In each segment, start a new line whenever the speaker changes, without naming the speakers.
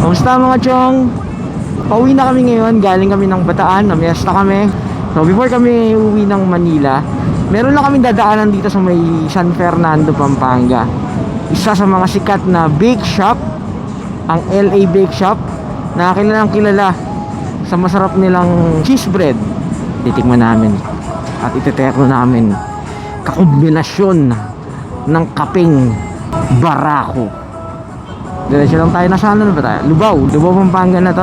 Kamusta mga chong? Pauwi na kami ngayon, galing kami ng Bataan, namiesta kami. So before kami uwi ng Manila, meron lang kami dadaanan dito sa may San Fernando, Pampanga. Isa sa mga sikat na bake shop, ang LA Bake Shop, na kilalang kilala sa masarap nilang cheese bread. Titikman namin at itetekno namin kakombinasyon ng kapeng barako. Diretso lang tayo, nasa ano ba tayo? Lubao, Pampanga na to.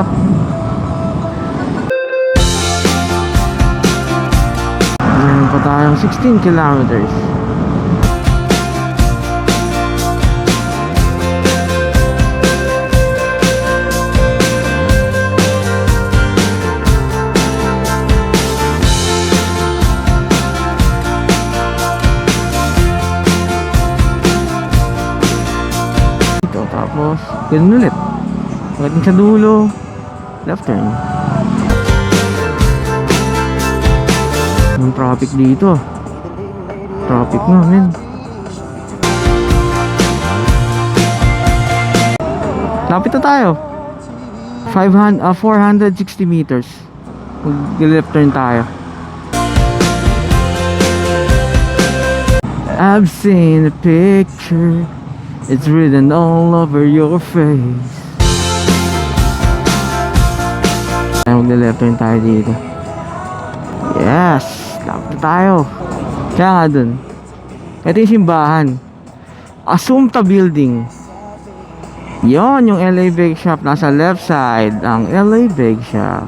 Meron pa tayong 16 kilometers. Tapos, ganun ulit. Pagdating sa dulo, left turn. Yung traffic dito. Traffic na, men. Lapit na tayo. 460 meters. Mag-left turn tayo. I've seen a picture, it's written all over your face. Mag-left turn tayo dito. Yes, lapit na tayo. Kaya nga dun, ito yung simbahan, Assumpta Building. Yon yung LA Bake Shop. Nasa left side ang LA Bake Shop.